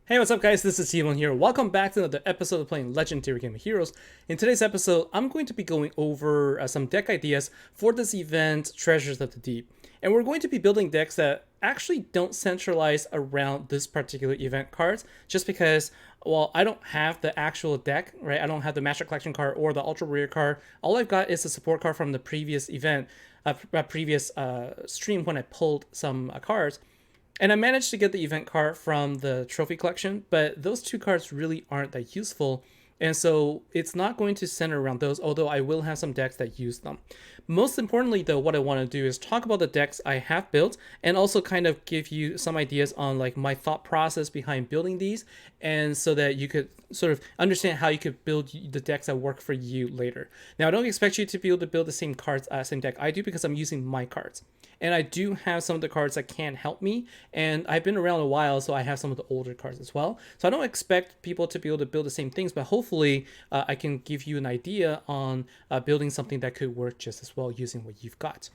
Hey, what's up guys? This is TBone here. Welcome back to another episode of playing Legendary Game of Heroes. In today's episode, I'm going to be going over some deck ideas for this event, Treasures of the Deep. And we're going to be building decks that actually don't centralize around this particular event cards, just because, well, I don't have the actual deck, right? I don't have the Master Collection card or the Ultra Rare card. All I've got is the support card from the previous event, previous stream when I pulled some cards. And I managed to get the event card from the trophy collection, but those two cards really aren't that useful. And so it's not going to center around those, although I will have some decks that use them. Most importantly, though, what I want to do is talk about the decks I have built and also kind of give you some ideas on like my thought process behind building these, and so that you could sort of understand how you could build the decks that work for you later. Now, I don't expect you to be able to build the same cards, same deck I do, because I'm using my cards. And I do have some of the cards that can help me, and I've been around a while, so I have some of the older cards as well. So I don't expect people to be able to build the same things, but hopefully I can give you an idea on building something that could work just as well using what you've got.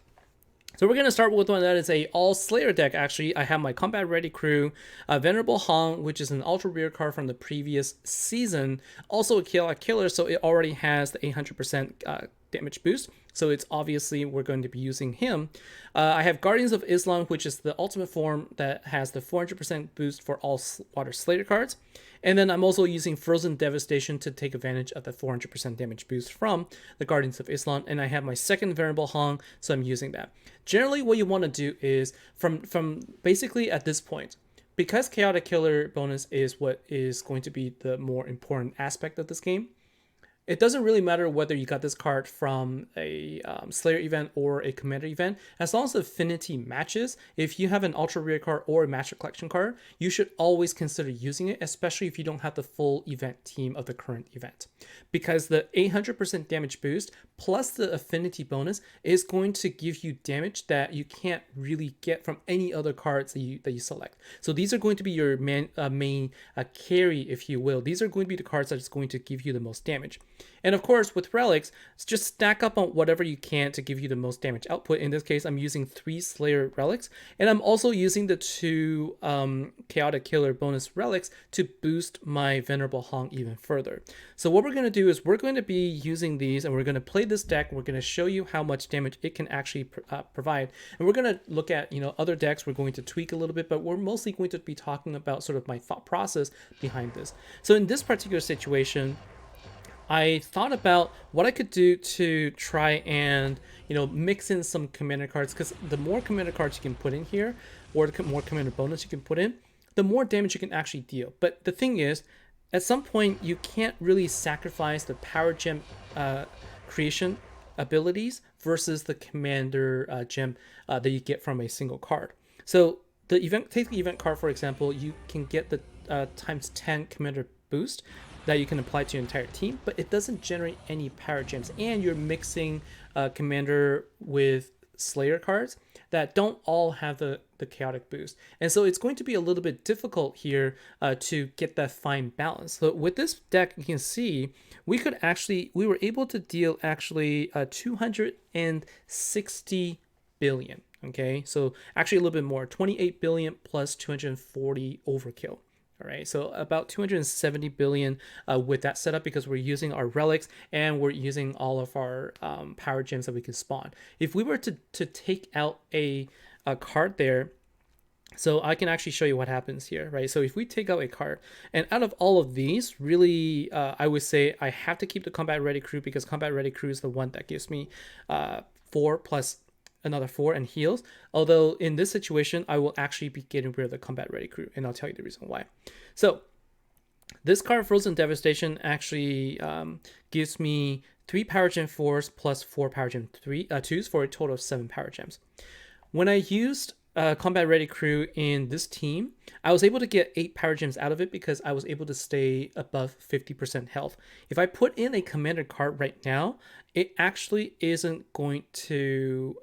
So we're going to start with one that is a all Slayer deck. Actually, I have my Combat Ready crew, Venerable Hong, which is an ultra rare card from the previous season, also a killer, so it already has the 800% damage boost. So it's obviously we're going to be using him. I have Guardians of Islam, which is the ultimate form that has the 400% boost for all Water Slayer cards. And then I'm also using Frozen Devastation to take advantage of the 400% damage boost from the Guardians of Islam. And I have my second Venerable Hong, so I'm using that. Generally, what you want to do is, from basically at this point, because Chaotic Killer bonus is what is going to be the more important aspect of this game, it doesn't really matter whether you got this card from a Slayer event or a Commander event. As long as the affinity matches, if you have an Ultra Rare card or a Master Collection card, you should always consider using it, especially if you don't have the full event team of the current event. Because the 800% damage boost plus the affinity bonus is going to give you damage that you can't really get from any other cards that you select. So these are going to be your main carry, if you will. These are going to be the cards that is going to give you the most damage. And of course, with relics, just stack up on whatever you can to give you the most damage output. In this case, I'm using 3 Slayer relics, and I'm also using the 2 Chaotic Killer bonus relics to boost my Venerable Hong even further. So what we're going to do is we're going to be using these, and we're going to play this deck. We're going to show you how much damage it can actually provide. And we're going to look at other decks. We're going to tweak a little bit, but we're mostly going to be talking about sort of my thought process behind this. So in this particular situation, I thought about what I could do to try and mix in some commander cards, because the more commander cards you can put in here, or the more commander bonus you can put in, the more damage you can actually deal. But the thing is, at some point you can't really sacrifice the power gem creation abilities versus the commander gem that you get from a single card. So take the event card, for example. You can get the times 10 commander boost that you can apply to your entire team, but it doesn't generate any power gems, and you're mixing commander with Slayer cards that don't all have the chaotic boost, and so it's going to be a little bit difficult here to get that fine balance. So with this deck, you can see we were able to deal actually 260 billion. Okay, so actually a little bit more, 28 billion plus 240 overkill. All right, so about 270 billion with that setup, because we're using our relics and we're using all of our power gems that we can spawn. If we were to take out a card there, so I can actually show you what happens here, right? So if we take out a card, and out of all of these, really, I would say I have to keep the Combat Ready crew, because Combat Ready crew is the one that gives me 4 plus another 4 and heals. Although in this situation, I will actually be getting rid of the Combat Ready crew, and I'll tell you the reason why. So this card, Frozen Devastation, actually gives me 3 Power Gem 4s plus 4 Power Gem 2s for a total of 7 Power Gems. When I used Combat Ready crew in this team, I was able to get 8 power gems out of it because I was able to stay above 50% health. If I put in a commander card right now, it actually isn't going to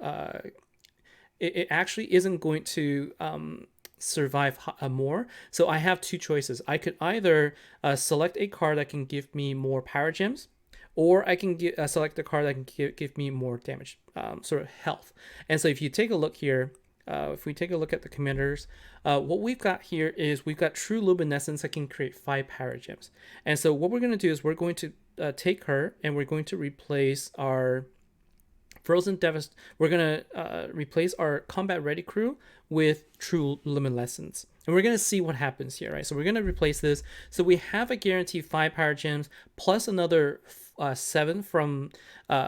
survive more. So I have 2 choices. I could either select a card that can give me more power gems, or I can select a card that can give me more damage, sort of health. And so if you take a look here, if we take a look at the commanders, what we've got here is we've got True Luminescence that can create 5 power gems. And so what we're going to do is we're going to take her and we're going to replace our we're going to replace our combat ready crew with True Luminescence. And we're going to see what happens here, right? So we're going to replace this. So we have a guaranteed 5 power gems plus another 7 from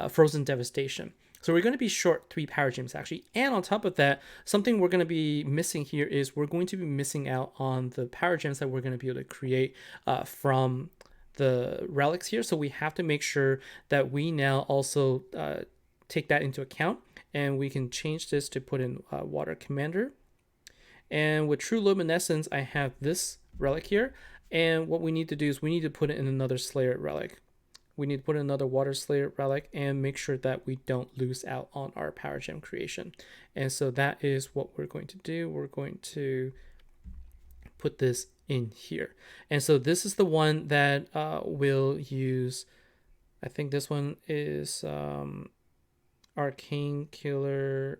Frozen Devastation. So we're going to be short 3 power gems actually. And on top of that, something we're going to be missing here is we're going to be missing out on the power gems that we're going to be able to create from the relics here. So we have to make sure that we now also take that into account. And we can change this to put in Water Commander. And with True Luminescence, I have this relic here. And what we need to do is we need to put it in another Slayer relic. We need to put in another Water Slayer relic and make sure that we don't lose out on our power gem creation. And so that is what we're going to do. We're going to put this in here. And so this is the one that we'll use. I think this one is Arcane Killer.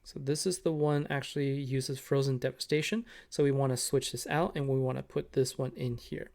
So this is the one actually uses Frozen Devastation. So we want to switch this out and we want to put this one in here.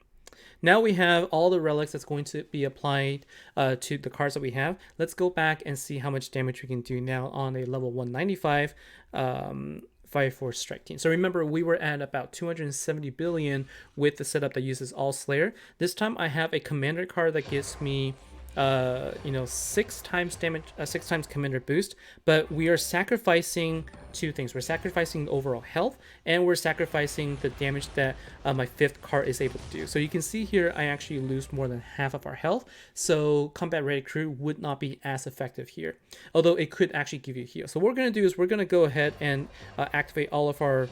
Now we have all the relics that's going to be applied to the cards that we have. Let's go back and see how much damage we can do now on a level 195 5-4 strike team. So remember, we were at about 270 billion with the setup that uses all Slayer. This time I have a commander card that gives me 6 times damage, 6 times commander boost, but we are sacrificing 2 things. We're sacrificing overall health and we're sacrificing the damage that my 5th card is able to do. So you can see here I actually lose more than half of our health, so combat ready crew would not be as effective here, although it could actually give you a heal. So what we're going to do is we're going to go ahead and activate all of our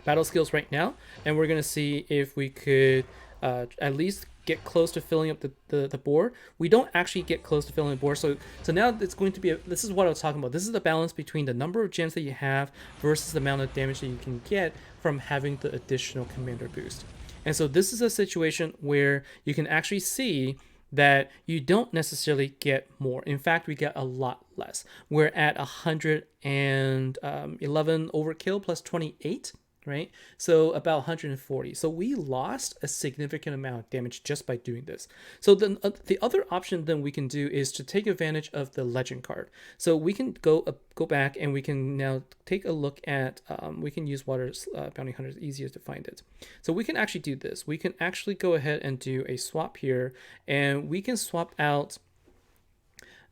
battle skills right now, and we're going to see if we could at least get close to filling up the board. We don't actually get close to filling the board, so now it's going to be this is what I was talking about. This is the balance between the number of gems that you have versus the amount of damage that you can get from having the additional commander boost. And so this is a situation where you can actually see that you don't necessarily get more. In fact, we get a lot less. We're at 111 overkill plus 28, right? So about 140. So we lost a significant amount of damage just by doing this. So then the other option then we can do is to take advantage of the legend card. So we can go back and we can now take a look at, we can use Water Bounty Hunter, it's easiest to find it. So we can actually do this. We can actually go ahead and do a swap here, and we can swap out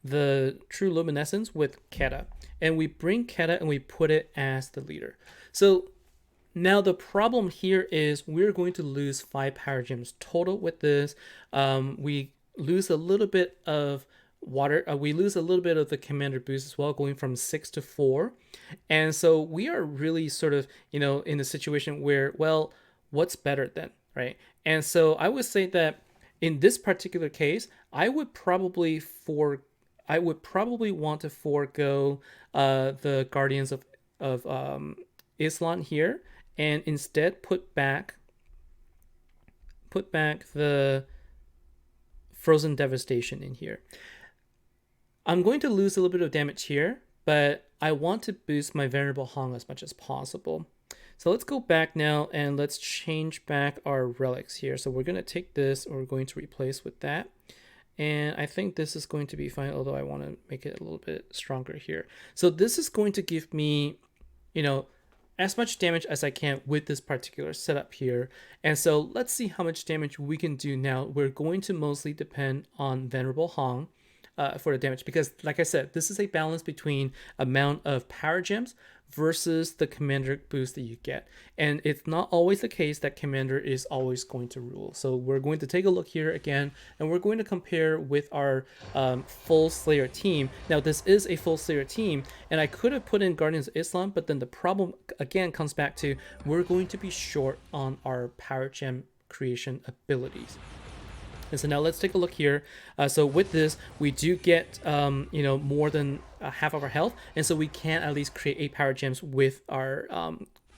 the True Luminescence with Keta. And we bring Keta and we put it as the leader. So now the problem here is we're going to lose 5 power gems total with this. We lose a little bit of water. We lose a little bit of the commander boost as well, going from 6 to 4. And so we are really sort of, in a situation where, well, what's better then, right? And so I would say that in this particular case, I would probably want to forego the Guardians of Islan here, and instead put back the Frozen Devastation in here. I'm going to lose a little bit of damage here, but I want to boost my Venerable Hong as much as possible. So let's go back now and let's change back our relics here. So we're going to take this, or we're going to replace with that. And I think this is going to be fine, although I want to make it a little bit stronger here. So this is going to give me, as much damage as I can with this particular setup here. And so let's see how much damage we can do now. We're going to mostly depend on Venerable Hong for the damage, because like I said, this is a balance between amount of power gems versus the commander boost that you get. And it's not always the case that commander is always going to rule. So we're going to take a look here again, and we're going to compare with our full Slayer team. Now this is a full Slayer team, and I could have put in Guardians of Islam, but then the problem again comes back to we're going to be short on our power gem creation abilities. And so now let's take a look here. So with this, we do get, more than half of our health. And so we can at least create 8 power gems with our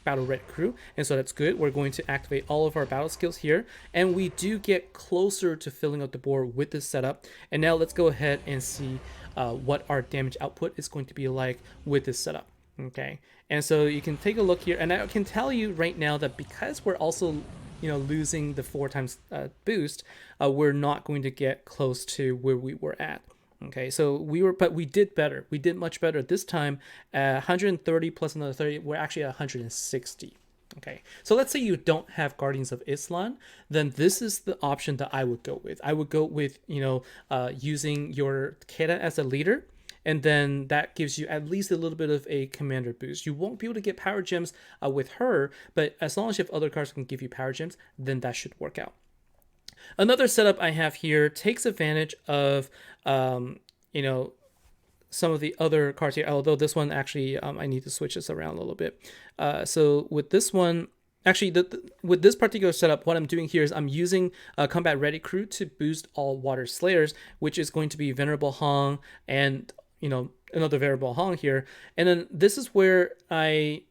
battle red crew, and so that's good. We're going to activate all of our battle skills here, and we do get closer to filling up the board with this setup. And now let's go ahead and see what our damage output is going to be like with this setup. Okay, and so you can take a look here, and I can tell you right now that because we're also losing the 4 times boost, we're not going to get close to where we were at. Okay, so we did better. We did much better this time. 130 plus another 30, we're actually at 160. Okay, so let's say you don't have Guardians of Islam, then this is the option that I would go with. I would go with using your Keda as a leader, and then that gives you at least a little bit of a commander boost. You won't be able to get power gems with her, but as long as you have other cards that can give you power gems, then that should work out. Another setup I have here takes advantage of, some of the other cards here, although this one actually, I need to switch this around a little bit. So with this one, actually, with this particular setup, what I'm doing here is I'm using Combat Ready Crew to boost all Water Slayers, which is going to be Venerable Hong and, another Venerable Hong here. And then this is where I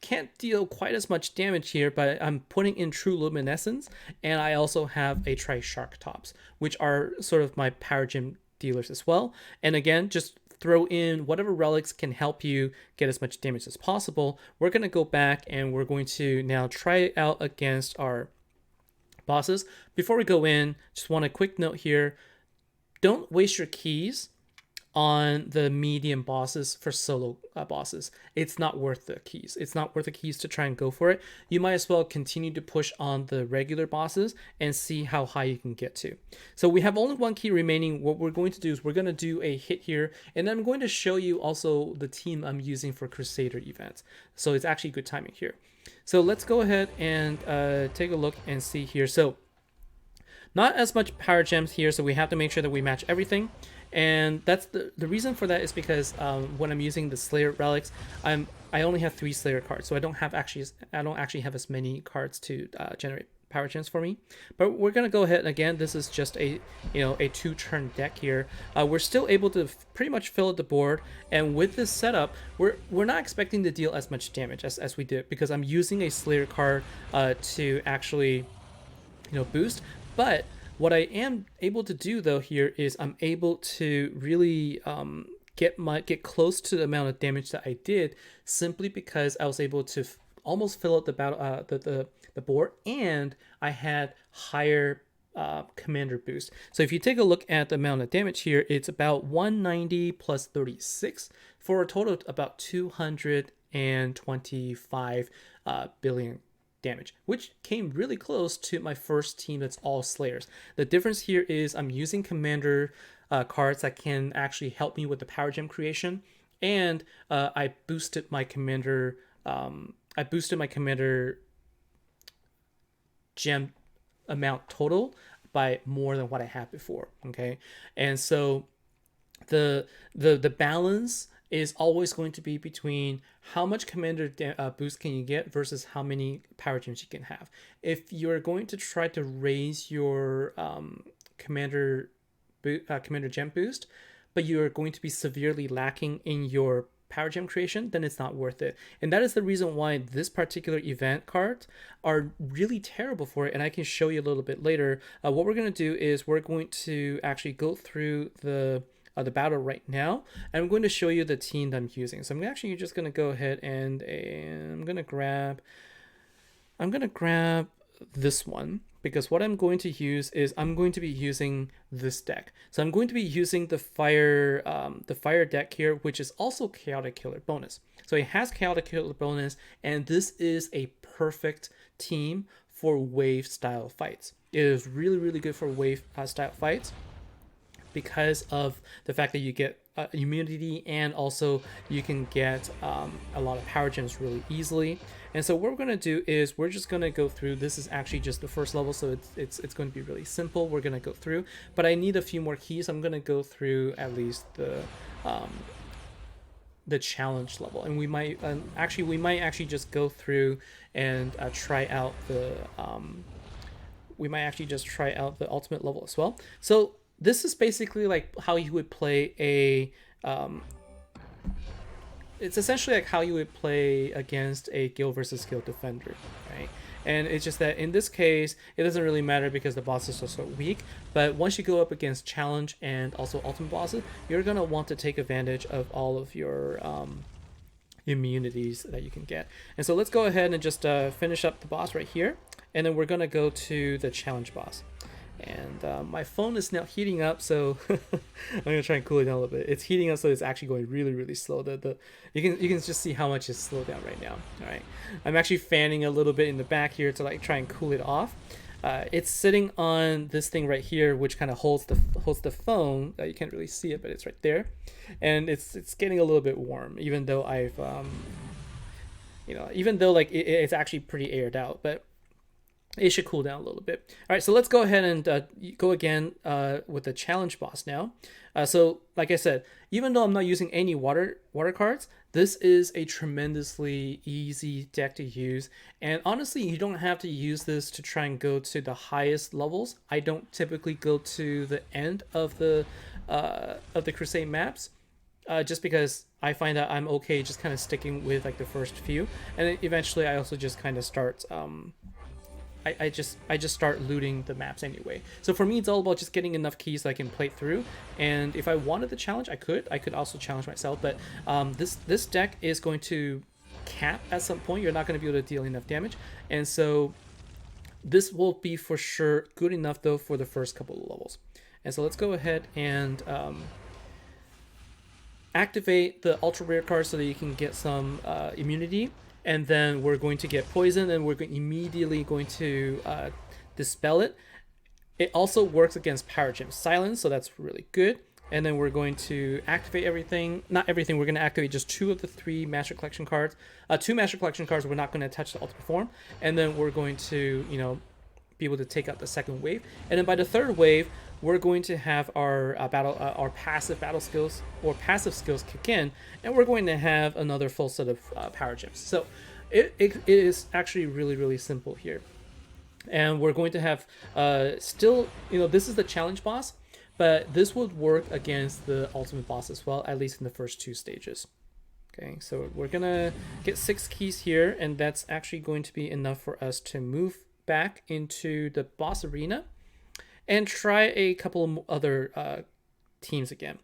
can't deal quite as much damage here, but I'm putting in True Luminescence, and I also have a Tri-Shark Tops, which are sort of my power gem dealers as well. And again, just throw in whatever relics can help you get as much damage as possible. We're going to go back and we're going to now try it out against our bosses. Before we go in, just want a quick note here. Don't waste your keys on the medium bosses for solo bosses. It's not worth the keys. It's not worth the keys to try and go for it. You might as well continue to push on the regular bosses and see how high you can get to. So we have only 1 key remaining. What we're going to do is we're going to do a hit here, and I'm going to show you also the team I'm using for Crusader events. So it's actually good timing here. So let's go ahead and take a look and see here. So not as much power gems here, so we have to make sure that we match everything. And that's the reason for that is because when I'm using the Slayer relics, I only have 3 Slayer cards, so I don't actually have as many cards to generate power gems for me. But we're gonna go ahead, and again, this is just a a 2-turn deck here. We're still able to pretty much fill out the board, and with this setup, we're not expecting to deal as much damage as we did, because I'm using a Slayer card to actually boost. But what I am able to do though here is I'm able to really get close to the amount of damage that I did, simply because I was able to almost fill out the battle the board, and I had higher commander boost. So if you take a look at the amount of damage here, it's about 190 plus 36 for a total of about 225 billion damage, which came really close to my first team that's all Slayers. The difference here is I'm using commander cards that can actually help me with the power gem creation, and I boosted my commander gem amount total by more than what I had before. Okay, and so the balance is always going to be between how much commander boost can you get versus how many power gems you can have. If you're going to try to raise your commander gem boost, but you're going to be severely lacking in your power gem creation, then it's not worth it. And that is the reason why this particular event cards are really terrible for it, and I can show you a little bit later. What we're going to do is we're going to actually go through the battle right now, and I'm going to show you the team that I'm using. So I'm actually just going to go ahead and I'm going to grab this one, because what I'm going to use is I'm going to be using this deck. So I'm going to be using the fire deck here, which is also Chaotic Killer bonus. So it has Chaotic Killer bonus, and this is a perfect team for wave style fights. It is really, really good for wave style fights, because of the fact that you get immunity, and also you can get a lot of power gems really easily. And so what we're going to do is we're just going to go through. This is actually just the first level, so it's going to be really simple. We're going to go through, but I need a few more keys. I'm going to go through at least the challenge level, and we might actually just go through and try out the ultimate level as well. So this is basically like how you would play a it's essentially like how you would play against a guild versus guild defender, right? And it's just that in this case, it doesn't really matter because the bosses are so weak. But once you go up against challenge and also ultimate bosses, you're gonna want to take advantage of all of your immunities that you can get. And so let's go ahead and just finish up the boss right here, and then we're gonna go to the challenge boss. And my phone is now heating up, so I'm gonna try and cool it down a little bit. It's heating up, so it's actually going really slow. You can just see how much it's slowed down right now. All right, I'm actually fanning a little bit in the back here to like try and cool it off. It's sitting on this thing right here, which kind of holds the phone. You can't really see it, but it's right there, and it's getting a little bit warm, even though I've even though like it's actually pretty aired out, but it should cool down a little bit. All right, so let's go ahead and go again with the challenge boss now. So like I said, even though I'm not using any water cards, this is a tremendously easy deck to use. And honestly, you don't have to use this to try and go to the highest levels. I don't typically go to the end of the Crusade maps. Just because I find that I'm okay just kind of sticking with like the first few, and then eventually I also just kind of start I just start looting the maps anyway. So for me, it's all about just getting enough keys so I can play through. And if I wanted the challenge, I could also challenge myself. But this deck is going to cap at some point. You're not going to be able to deal enough damage, and so this will be for sure good enough though for the first couple of levels. And so let's go ahead and activate the ultra rare card so that you can get some immunity. And then we're going to get poison, and we're immediately going to dispel it. It also works against Power Gem Silence, so that's really good. And then we're going to activate everything. Not everything, we're going to activate just 2 of the 3 Master Collection cards. 2 Master Collection cards, we're not going to touch the ultimate form. And then we're going to, be able to take out the second wave. And then by the third wave, we're going to have our our passive battle skills or passive skills kick in, and we're going to have another full set of power gems. So it is actually really simple here, and we're going to have still, this is the challenge boss, but this would work against the ultimate boss as well, at least in the first 2 stages. Okay, so we're gonna get 6 keys here, and that's actually going to be enough for us to move back into the boss arena and try a couple of other teams again.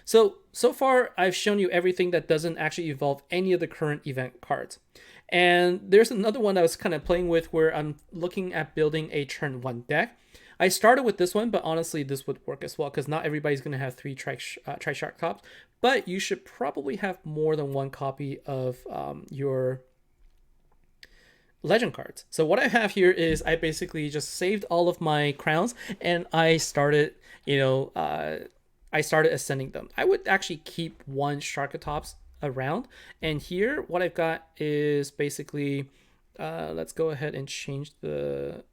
So far I've shown you everything that doesn't actually involve any of the current event cards. And there's another one I was kind of playing with where I'm looking at building a turn 1 deck. I started with this one, but honestly this would work as well because not everybody's going to have 3 Tri-Shark copies, but you should probably have more than 1 copy of your legend cards. So what I have here is I basically just saved all of my crowns, and I started, I started ascending them. I would actually keep 1 Sharkatops around, and here what I've got is basically, let's go ahead and change the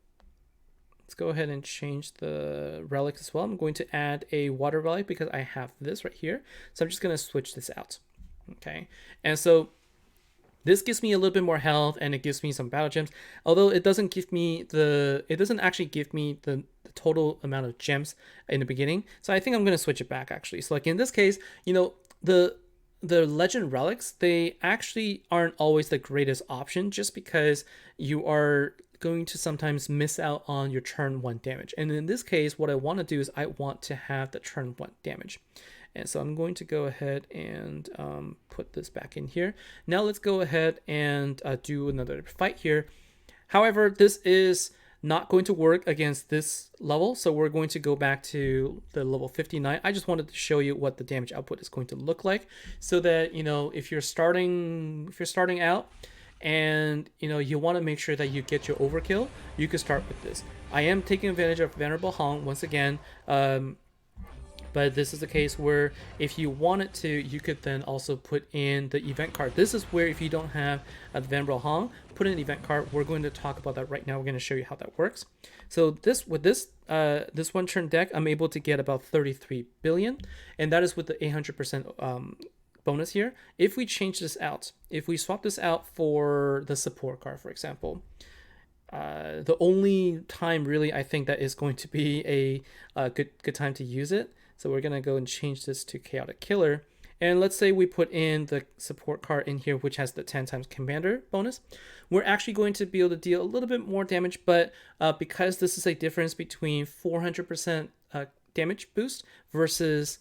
relic as well. I'm going to add a water relic because I have this right here. So I'm just going to switch this out. Okay, and so this gives me a little bit more health, and it gives me some battle gems. Although it doesn't actually give me the total amount of gems in the beginning. So I think I'm going to switch it back actually. So like in this case, the legend relics, they actually aren't always the greatest option just because you are going to sometimes miss out on your turn 1 damage. And in this case, what I want to do is I want to have the turn 1 damage. And so I'm going to go ahead and put this back in here. Now let's go ahead and do another fight here. However, this is not going to work against this level, so we're going to go back to the level 59. I just wanted to show you what the damage output is going to look like, so that if you're starting out and you want to make sure that you get your overkill, you can start with this. I am taking advantage of Venerable Hong once again. But this is the case where if you wanted to, you could then also put in the event card. This is where if you don't have the Venerable Hong, put in an event card. We're going to talk about that right now. We're going to show you how that works. So with this 1 turn deck, I'm able to get about 33 billion, and that is with the 800% bonus here. If we change this out, if we swap this out for the support card, for example, the only time really I think that is going to be a good time to use it. So we're going to go and change this to Chaotic Killer. and let's say we put in the support card in here, which has the 10 times commander bonus, we're actually going to be able to deal a little bit more damage, but because this is a difference between 400% damage boost versus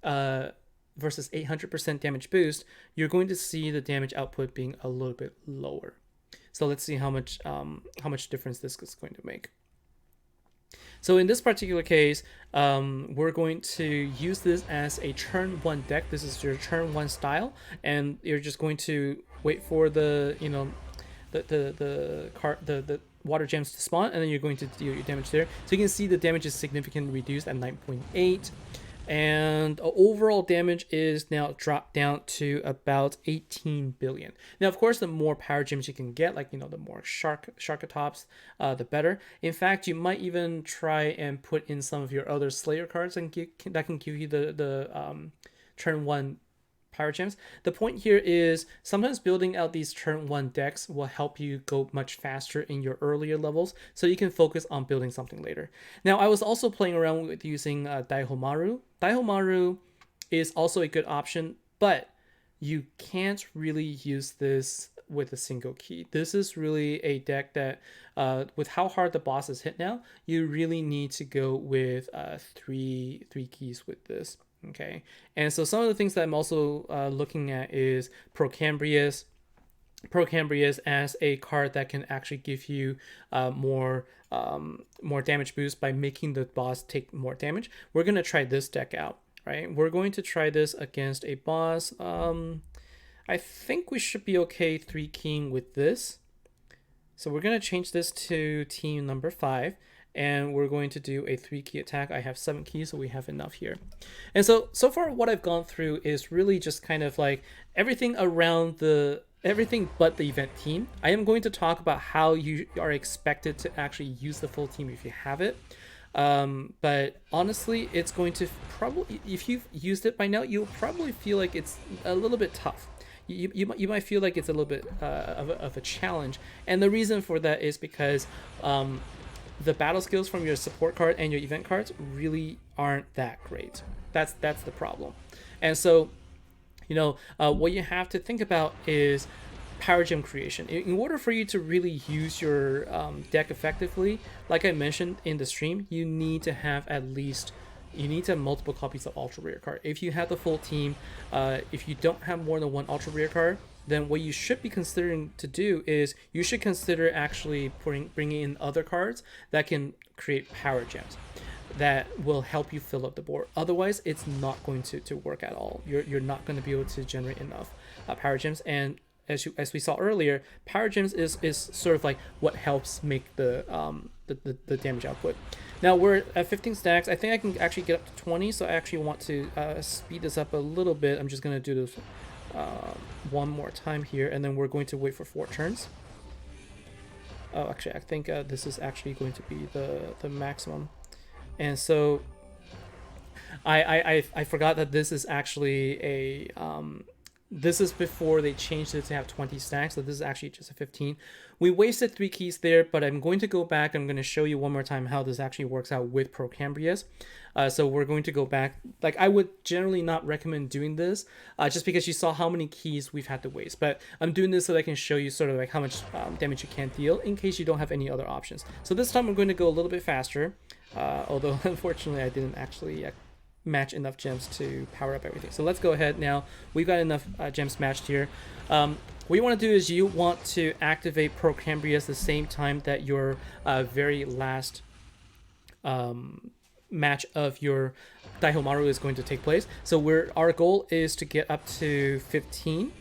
800% damage boost, you're going to see the damage output being a little bit lower. So let's see how much difference this is going to make. So in this particular case, we're going to use this as a turn 1 deck. This is your turn 1 style, and you're just going to wait for the the water gems to spawn, and then you're going to deal your damage there. So you can see the damage is significantly reduced at 9.8. And overall damage is now dropped down to about 18 billion. Now, of course, the more power gems you can get, like, the more Sharkatops, the better. In fact, you might even try and put in some of your other Slayer cards and that can give you the turn 1 power gems. The point here is sometimes building out these turn 1 decks will help you go much faster in your earlier levels, so you can focus on building something later. Now, I was also playing around with using Daihomaru. Daihomaru is also a good option, but you can't really use this with a single key. This is really a deck that, with how hard the boss is hit now, you really need to go with three keys with this. Okay, and so some of the things that I'm also looking at is Procambrius as a card that can actually give you more damage boost by making the boss take more damage. We're going to try this deck out, right? We're going to try this against a boss. I think we should be okay 3 keying with this. So we're going to change this to team number 5. And we're going to do a 3 key attack. I have 7 keys, so we have enough here. And so far what I've gone through is really just kind of like everything around everything but the event team. I am going to talk about how you are expected to actually use the full team if you have it. But honestly, it's going to probably, if you've used it by now, you'll probably feel like it's a little bit tough. You might feel like it's a little bit of a challenge. And the reason for that is because the battle skills from your support card and your event cards really aren't that great. That's the problem. And so, what you have to think about is power gem creation. In order for you to really use your deck effectively, like I mentioned in the stream, you need to have multiple copies of ultra rare card. If you have the full team, if you don't have more than 1 ultra rare card, then what you should be considering to do is you should consider actually bringing in other cards that can create power gems that will help you fill up the board. Otherwise, it's not going to work at all. You're not going to be able to generate enough power gems. And as we saw earlier, power gems is sort of like what helps make the damage output. Now we're at 15 stacks. I think I can actually get up to 20, so I actually want to speed this up a little bit. I'm just going to do this one more time here, and then we're going to wait for 4 turns. Oh, actually, I think this is actually going to be the maximum. And so I forgot that this is actually a this is before they changed it to have 20 stacks, so this is actually just a 15. We wasted 3 keys there, but I'm going to go back. I'm going to show you one more time how this actually works out with Procambrius. So we're going to go back. Like, I would generally not recommend doing this, just because you saw how many keys we've had to waste. But I'm doing this so that I can show you sort of like how much damage you can deal in case you don't have any other options. So this time I'm going to go a little bit faster, although unfortunately I didn't actually match enough gems to power up everything. So let's go ahead now. We've got enough gems matched here. What you want to do is you want to activate Procambrius the same time that your very last match of your Daihomaru is going to take place. So our goal is to get up to 15,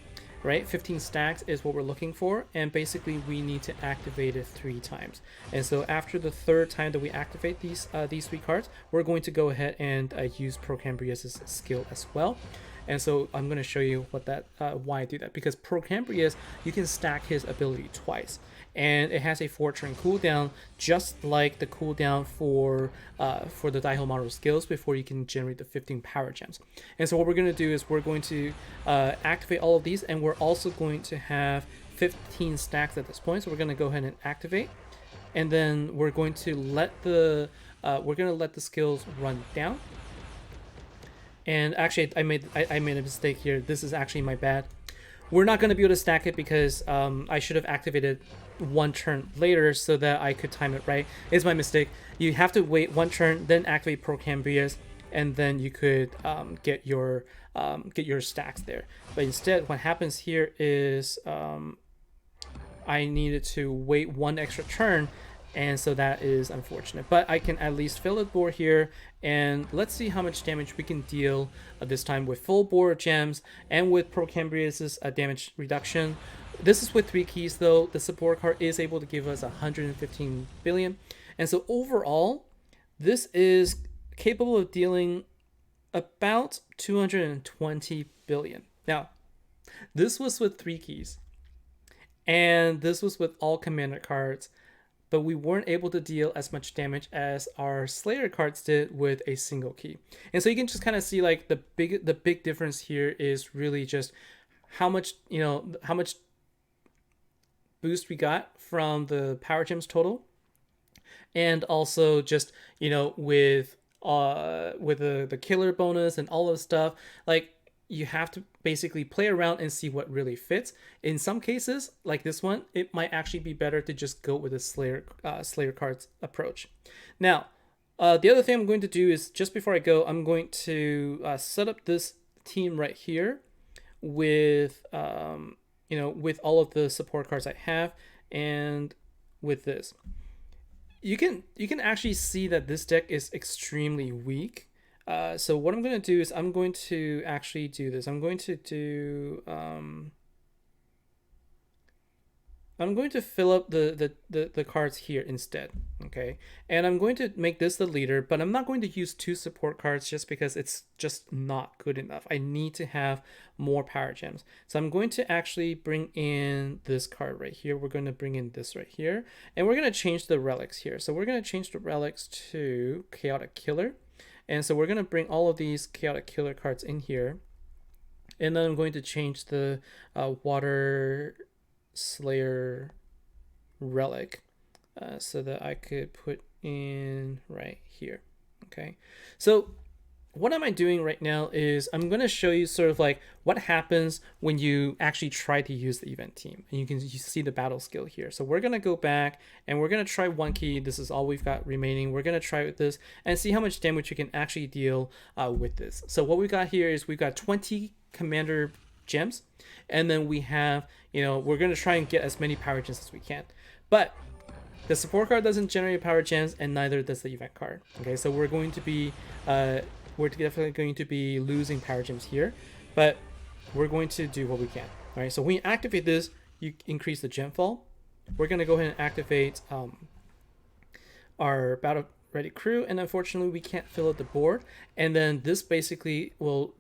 right? 15 stacks is what we're looking for, and basically we need to activate it 3 times. And so after the 3rd time that we activate these 3 cards, we're going to go ahead and use Procambrius' skill as well. And so I'm going to show you why I do that, because Procambrius, you can stack his ability twice, and it has a 4-turn cooldown, just like the cooldown for the Daihomaru skills before you can generate the 15 power gems. And so what we're going to do is we're going to activate all of these, and we're also going to have 15 stacks at this point. So we're going to go ahead and activate, and then we're going to let the skills run down. And actually, I made a mistake here. This is actually my bad. We're not going to be able to stack it because I should have activated one turn later so that I could time it right. It's my mistake. You have to wait one turn, then activate Pro Cambria's, and then you could get your stacks there. But instead, what happens here is I needed to wait one extra turn, and so that is unfortunate. But I can at least fill the board here, and let's see how much damage we can deal this time with full board gems and with Pro Cambria's damage reduction. This is with 3 keys though. The support card is able to give us 115 billion, and so overall, this is capable of dealing about 220 billion. Now, this was with 3 keys, and this was with all commander cards, but we weren't able to deal as much damage as our Slayer cards did with a single key. And so you can just kind of see like the big difference here is really just how much, how much boost we got from the power gems total, and also just, with the killer bonus and all of stuff, like you have to basically play around and see what really fits. In some cases, like this one, it might actually be better to just go with a Slayer cards approach. Now, the other thing I'm going to do is, just before I go, I'm going to set up this team right here with with all of the support cards I have, and with this. You can actually see that this deck is extremely weak. So what I'm going to do is I'm going to actually do this. I'm going to do I'm going to fill up the cards here instead, okay? And I'm going to make this the leader, but I'm not going to use 2 support cards just because it's just not good enough. I need to have more power gems. So I'm going to actually bring in this card right here. We're going to bring in this right here, and we're going to change the relics here. So we're going to change the relics to Chaotic Killer. And so we're going to bring all of these Chaotic Killer cards in here. And then I'm going to change the Water Slayer relic so that I could put in right here. Okay. So what am I doing right now is I'm going to show you sort of like what happens when you actually try to use the event team. And you see the battle skill here. So we're going to go back and we're going to try 1 key. This is all we've got remaining. We're going to try with this and see how much damage you can actually deal with this. So what we got here is we've got 20 commander gems, and then we have, we're going to try and get as many power gems as we can. But the support card doesn't generate power gems, and neither does the event card. Okay, so we're going to be we're definitely going to be losing power gems here, but we're going to do what we can. All right, so when you activate this, you increase the gem fall. We're going to go ahead and activate our battle ready crew, and unfortunately we can't fill out the board, and then this basically will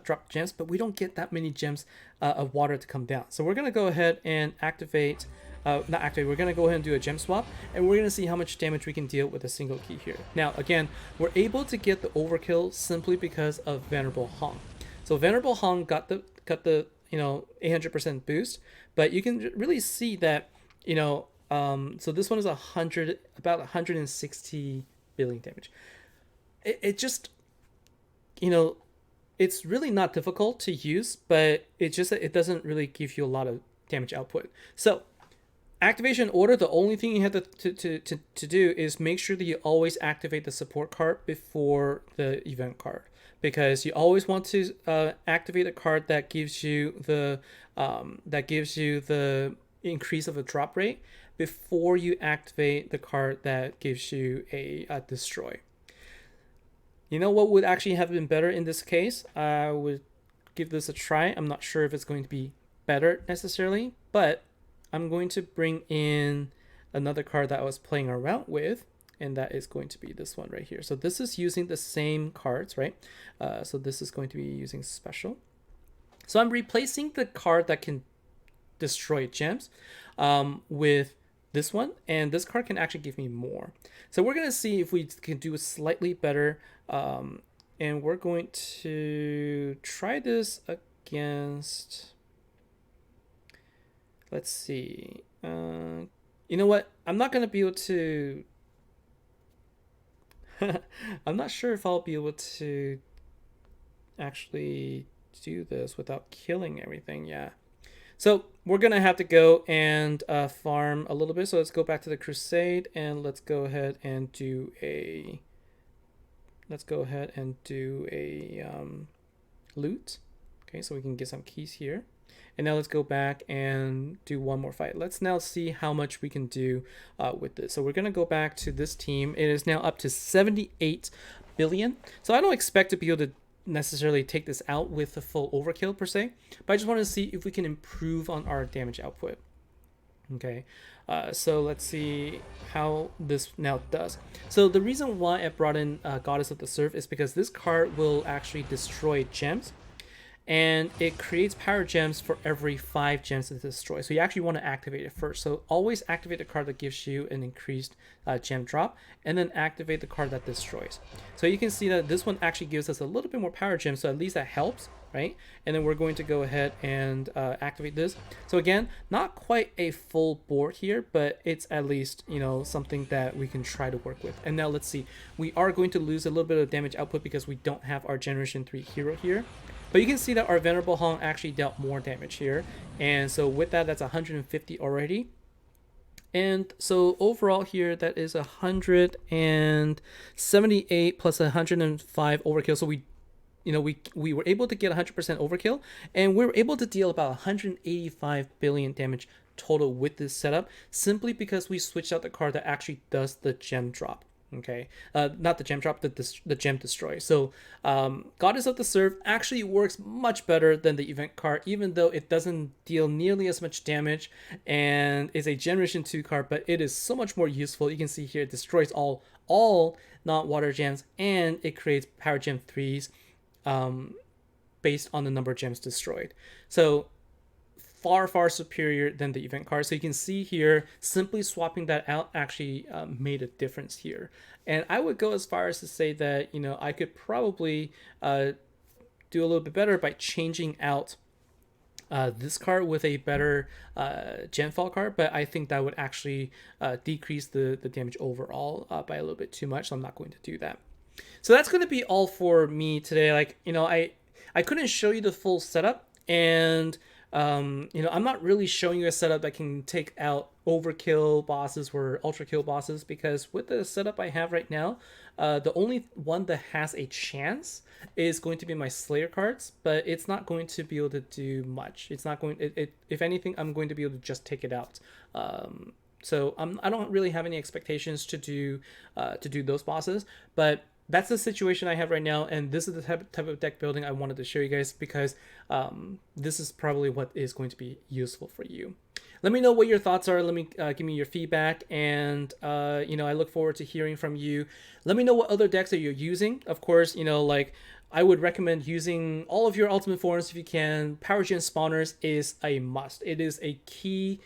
drop gems, but we don't get that many gems of water to come down. So we're going to go ahead and activate we're going to go ahead and do a gem swap, and we're going to see how much damage we can deal with a single key here. Now again, we're able to get the overkill simply because of Venerable Hong. So Venerable Hong got the 800% boost, but you can really see that so this one is about 160 billion damage. It just it's really not difficult to use, but it's just that it doesn't really give you a lot of damage output. So activation order, the only thing you have to do is make sure that you always activate the support card before the event card, because you always want to activate a card that gives you the increase of a drop rate before you activate the card that gives you a destroy. You know what would actually have been better in this case? I would give this a try. I'm not sure if it's going to be better necessarily, but I'm going to bring in another card that I was playing around with, and that is going to be this one right here. So this is using the same cards, right? So this is going to be using special. So I'm replacing the card that can destroy gems with this one, and this card can actually give me more. So we're going to see if we can do slightly better, and we're going to try this against, let's see, you know what, I'm not going to be able to I'm not sure if I'll be able to actually do this without killing everything. Yeah. So we're gonna have to go and farm a little bit. So let's go back to the Crusade and let's go ahead and do a loot. Okay, so we can get some keys here. And now let's go back and do one more fight. Let's now see how much we can do with this. So we're gonna go back to this team. It is now up to 78 billion. So I don't expect to be able to necessarily take this out with the full overkill per se, but I just want to see if we can improve on our damage output. Okay, so let's see how this now does. So the reason why I brought in Goddess of the Surf is because this card will actually destroy gems, and it creates power gems for every 5 gems to destroy. So you actually want to activate it first. So always activate the card that gives you an increased gem drop, and then activate the card that destroys. So you can see that this one actually gives us a little bit more power gems, so at least that helps, right? And then we're going to go ahead and activate this. So again, not quite a full board here, but it's at least, you know, something that we can try to work with. And now let's see, we are going to lose a little bit of damage output because we don't have our Generation 3 hero here. But you can see that our Venerable Hong actually dealt more damage here. And so with that, that's 150 already. And so overall here, that is 178 plus 105 overkill. So we were able to get 100% overkill, and we were able to deal about 185 billion damage total with this setup, simply because we switched out the card that actually does the gem drop. Okay, not the gem drop, the gem destroy. So Goddess of the Surf actually works much better than the event card, even though it doesn't deal nearly as much damage and is a Generation 2 card, but it is so much more useful. You can see here it destroys all non-water gems, and it creates power gem 3s based on the number of gems destroyed. So far superior than the event card. So you can see here, simply swapping that out actually made a difference here. And I would go as far as to say that, you know, I could probably do a little bit better by changing out this card with a better Genfall card, but I think that would actually decrease the damage overall by a little bit too much, so I'm not going to do that. So that's going to be all for me today. Like, you know, I couldn't show you the full setup, and you know, I'm not really showing you a setup that can take out overkill bosses or ultra kill bosses, because with the setup I have right now, the only one that has a chance is going to be my Slayer cards, but it's not going to be able to do much. It's not going. If anything, I'm going to be able to just take it out. So I don't really have any expectations to do those bosses, but that's the situation I have right now, and this is the type of deck building I wanted to show you guys, because this is probably what is going to be useful for you. Let me know what your thoughts are. Let me give me your feedback, and you know, I look forward to hearing from you. Let me know what other decks that you're using. Of course, you know, like, I would recommend using all of your ultimate forms if you can. Power Gen spawners is a must. It is a key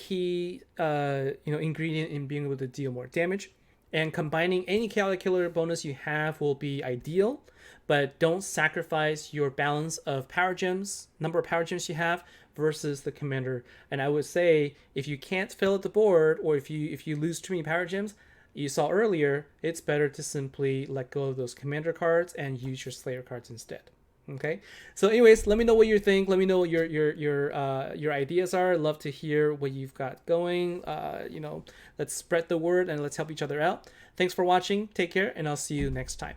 you know, ingredient in being able to deal more damage. And combining any chaotic killer bonus you have will be ideal, but don't sacrifice your balance of power gems, number of power gems you have, versus the commander. And I would say, if you can't fill out the board, or if you lose too many power gems, you saw earlier, it's better to simply let go of those commander cards and use your Slayer cards instead. Okay, so anyways, let me know what you think. Let me know what your ideas are. I'd love to hear what you've got going. You know, let's spread the word and let's help each other out. Thanks for watching. Take care, and I'll see you next time.